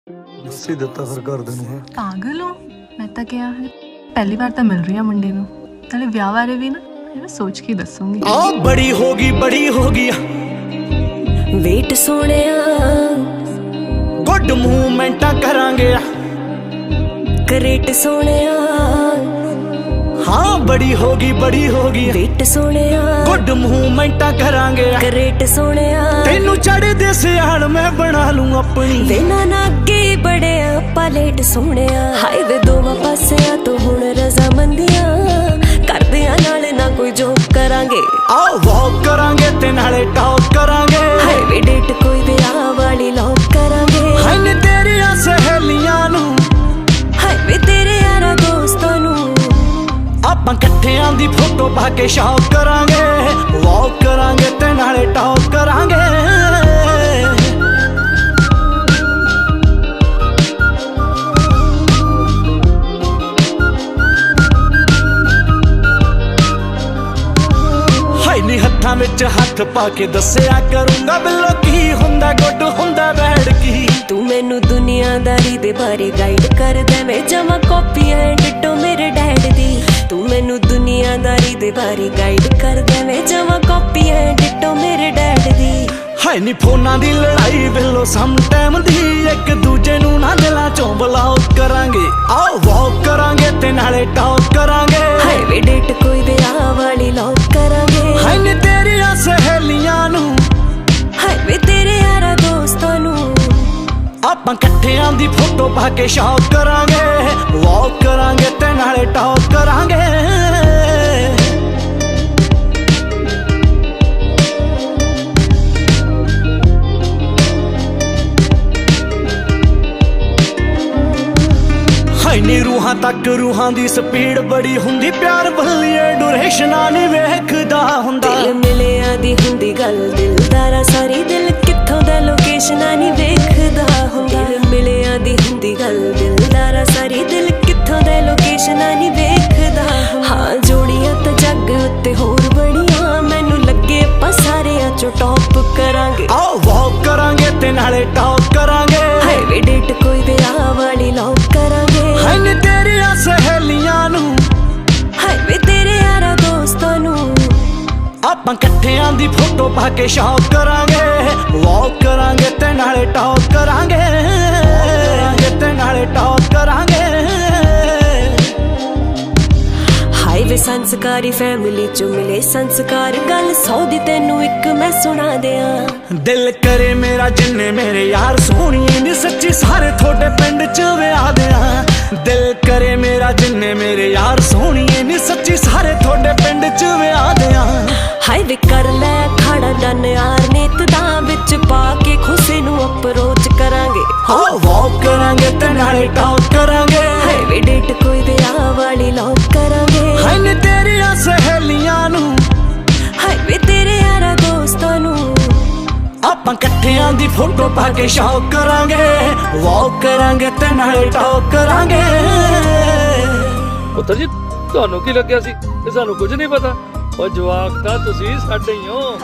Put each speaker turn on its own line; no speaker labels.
ਦੱਸ ਹੀ ਦਿੱਤਾ ਫਿਰ ਘਰਦਿਆਂ ਨੂੰ।
ਪਾਗਲ ਹੋ? ਮੈਂ ਤਾਂ ਕਿਹਾ ਹੈ ਪਹਿਲੀ ਵਾਰ ਤਾਂ ਮਿਲ ਰਹੀ ਆ ਮੁੰਡੇ ਨੂੰ, ਨਾਲੇ ਵਿਆਹ ਬਾਰੇ ਵੀ ਨਾ ਮੈਂ ਸੋਚ ਕੇ ਦੱਸੂਗੀ।
ਆ ਬੜੀ ਹੋ ਗਈ
ਵੇਟ ਸੋਹਣਿਆ
ਗੁੱਡ ਮੂਵਮੈਂਟਾਂ ਕਰਾਂਗੇ
ਕਰੇਟ ਸੋਹਣਿਆ
ਹਾਂ ਬੜੀ ਹੋ ਗਈ
ਵੇਟ ਸੋਹਣਿਆ
ਗੁੱਡ ਮੂਵਮੈਂਟਾਂ ਕਰਾਂਗੇ
ਕਰੇਟ ਸੋਹਣਿਆ
ਤੈਨੂੰ ਚੜ੍ਹਦੇ ਸਿਆਲ ਮੈਂ ਬਣਾ ਲੂੰ ਆਪਣੀ
ਵੇਨਾ ਨਾ ਅੱਗੇ ਬੜਿਆ ਪਲੇਟ ਸੋਹਣਿਆ ਹਾਏ ਵੇ ਦੋਵਾਂ ਪਾਸਿਆਂ ਤੋਂ ਹੁਣ ਰਜ਼ਾਮੰਦੀਆਂ ਕਰਦਿਆਂ ਨਾਲ ਨਾ ਕੋਈ ਜੋਕ ਕਰਾਂਗੇ
ਆਓ ਵਾਕ ਕਰਾਂਗੇ ਤੇ ਨਾਲੇ ਟਾਕ ਕਰਾਂਗੇ
ਹਾਏ ਵੇ ਡੇਟ ਕੋਈ ਵਿਆਹ ਵਾਲੀ ਲੌਕ ਕਰਾਂਗੇ
ਹਾਏ ਨੀ ਤੇਰੀਆਂ ਸਹੇਲੀਆਂ ਨੂੰ
ਹਾਏ ਵੇ ਤੇਰੇ ਯਾਰਾਂ ਦੋਸਤਾਂ ਨੂੰ
ਆਪਾਂ ਇਕੱਠਿਆਂ ਦੀ ਫੋਟੋ ਪਾ ਕੇ ਸ਼ੌਕ ਕਰਾਂਗੇ ਵਾਕ ਕਰਾਂਗੇ ਤੇ ਨਾਲੇ ਟਾਕ ਕਰਾਂਗੇ ਨੀ ਹੱਥਾਂ ਵਿੱਚ ਹੱਥ ਪਾ ਕੇ ਦੱਸਿਆ ਕਰੂੰਗਾ ਬਿੱਲੋ ਕੀ ਹੁੰਦਾ ਗੁੱਡ ਹੁੰਦਾ ਬੈਡ ਕੀ
ਤੂੰ ਮੈਨੂੰ ਦੁਨੀਆਦਾਰੀ ਦੇ ਬਾਰੇ ਗਾਈਡ ਕਰਦਾ ਮੈਂ ਜਮਾ ਕਾਪੀ ਐ ਡਿਟੋ ਮੇਰੇ ਡੈਡ ਦੀ ਤੂੰ ਮੈਨੂੰ ਦੁਨੀਆਦਾਰੀ ਦੇ ਬਾਰੇ ਗਾਈਡ ਕਰਦਾ ਮੈਂ ਜਮਾ ਕਾਪੀ ਐ ਡਿਟੋ ਮੇਰੇ ਡੈਡ ਦੀ
ਹਾਏ ਨੀ ਫੋਨਾਂ ਦੀ ਲੜਾਈ ਬਿੱਲੋ ਸਮ ਟਾਈਮ ਦੀ ਇੱਕ ਦੂਜੇ ਨੂੰ ਨਾ ਦਿਲਾਂ ਚੋਂ ਬਲੌਕ ਕਰਾਂਗੇ ਆਓ ਵਾਕ ਕਰਾਂਗੇ ਤੇ ਨਾਲੇ ਟਾਕ ਕਰਾਂਗੇ
ਹਾਏ ਵੇ ਡੇਟ ਕੋਈ ਵਿਆਹ ਵਾਲੀ ਲੌਕ ਕਰਾਂਗੇ
ਹਾਏ ਨੀ ਤੇਰੀਆਂ ਸਹੇਲੀਆਂ ਨੂੰ
ਹਾਏ ਵੇ ਤੇਰੇ ਯਾਰਾਂ ਦੋਸਤਾਂ ਨੂੰ
ਆਪਾਂ ਇਕੱਠਿਆਂ ਦੀ ਫੋਟੋ ਪਾ ਕੇ ਸ਼ੌਕ ਕਰਾਂਗੇ ਵਾਕ ਕਰਾਂਗੇ ਤੇ ਨਾਲੇ ਟਾਕ ਕਰਾਂਗੇ ਨੀ ਰੂਹਾਂ ਤੱਕ ਰੂਹਾਂ ਦੀ ਸਪੀਡ ਬੜੀ ਹੁੰਦੀ ਪਿਆਰ ਬੱਲੀਏ ਡਿਊਰੇਸ਼ਨਾਂ ਨਹੀਂ ਵੇਖਦਾ ਹੁੰਦਾ
ਦਿਲ ਮਿਲਿਆ ਦੀ ਹੁੰਦੀ ਗੱਲ ਦਿਲਦਾਰਾ ਸਾਰੀ ਦਿਲ ਕਿੱਥੋਂ ਦਾ ਲੋਕੇਸ਼ਨਾਂ ਨਹੀਂ ਵੇਖਦਾ ਹੁੰਦਾ ਦਿਲ ਮਿਲਿਆ ਦੀ ਹੁੰਦੀ ਗੱਲ ਦਿਲਦਾਰਾ ਸਾਰੀ ਦਿਲ ਕਿੱਥੋਂ ਦਾ ਲੋਕੇਸ਼ਨਾਂ ਨਹੀਂ ਵੇਖਦਾ ਹਾਂ ਜੋੜੀਆਂ ਤਾਂ ਜੱਗ ਉੱਤੇ ਹੋਰ ਬੜੀਆਂ ਮੈਨੂੰ ਲੱਗੇ ਆਪਾਂ ਸਾਰਿਆਂ ਚੋਂ ਟੌਪ ਕਰਾਂਗੇ
ਆਓ ਵਾਕ ਕਰਾਂਗੇ ਤੇ ਨਾਲੇ ਟਾਕ ਕਰਾਂਗੇ
ਹਾਏ ਵੇ ਡੇਟ ਕੋਈ ਵਿਆਹ ਵਾਲੀ ਲੌਕ ਕਰਾਂਗੇ
ਹਾਏ ਨੀ ਤੇਰੀਆਂ ਸਹੇਲੀਆਂ ਨੂੰ
ਹਾਏ ਵੇ ਤੇਰੇ ਯਾਰਾਂ ਦੋਸਤਾਂ ਨੂੰ
ਆਪਾਂ ਇਕੱਠਿਆਂ ਦੀ ਫੋਟੋ ਪਾ ਕੇ ਸ਼ੌਕ ਕਰਾਂਗੇ ਵਾਕ ਕਰਾਂਗੇ ਤੇ ਨਾਲੇ ਟਾਕ ਕਰਾਂਗੇ ਤੇ ਨਾਲੇ ਟਾਕ ਕਰਾਂਗੇ
ਹਾਏ ਵੇ ਸੰਸਕਾਰੀ ਫੈਮਿਲੀ ਚੋਂ ਮਿਲੇ ਸੰਸਕਾਰ ਗੱਲ 100 ਦੀ ਤੈਨੂੰ ਇੱਕ ਮੈਂ ਸੁਣਾ ਦਿਆਂ
ਦਿਲ ਕਰੇ ਮੇਰਾ ਜਿੰਨੇ ਮੇਰੇ ਯਾਰ ਸੋਹਣੀਏ ਨੀ ਸੱਚੀ ਸਾਰੇ ਤੁਹਾਡੇ ਪਿੰਡ ਚ ਵਿਆਹ ਦਿਆਂ ਦਿਲ ਕਰੇ ਮੇਰਾ ਜਿੰਨੇ ਮੇਰੇ ਯਾਰ ਸੋਹਣੀਏ ਨੀ ਸੱਚੀ ਸਾਰੇ ਤੁਹਾਡੇ ਪਿੰਡ ਚ ਵਿਆਹ ਦਿਆਂ
ਹਾਏ ਵੇ ਕਰ ਲੈ ਖੜਾ ਡਨ ਯਾਰ ਨੇਤ ਦਾ ਵਿੱਚ ਪਾ ਕੇ ਖੁਸ਼ੀ ਨੂੰ ਅਪਰੋਚ ਕਰਾਂਗੇ
ਹਾਂ ਵਾਕ ਕਰਾਂਗੇ ਤੇ ਨਾਲੇ ਟਾਕ ਕਰਾਂਗੇ
ਹਾਏ ਵੇ ਡੇਟ ਕੋਈ ਵਿਆਹ ਵਾਲੀ ਲੌਕ ਕਰਾਂਗੇ
ਹਾਏ ਨੀ ਤੇਰੀਆਂ ਸਹੇਲੀਆਂ ਨੂੰ
ਹਾਏ ਵੇ ਤੇਰੇ ਯਾਰਾਂ ਦੋਸਤਾਂ ਨੂੰ
ਆਪਾਂ ਇਕੱਠਿਆਂ ਦੀ ਫੋਟੋ ਪਾ ਕੇ ਸ਼ੌਕ ਕਰਾਂਗੇ ਵਾਕ ਕਰਾਂਗੇ ਤੇ ਨਾਲੇ ਟਾਕ ਕਰਾਂਗੇ
ਪੁੱਤਰ ਜੀ ਤੁਹਾਨੂੰ ਕੀ ਲੱਗਿਆ ਸੀ ਕਿ ਸਾਨੂੰ ਕੁਝ ਨਹੀਂ ਪਤਾ ਉਹ ਜਵਾਕ ਤਾਂ ਤੁਸੀਂ ਸਾਡੇ ਹੀ ਹੋ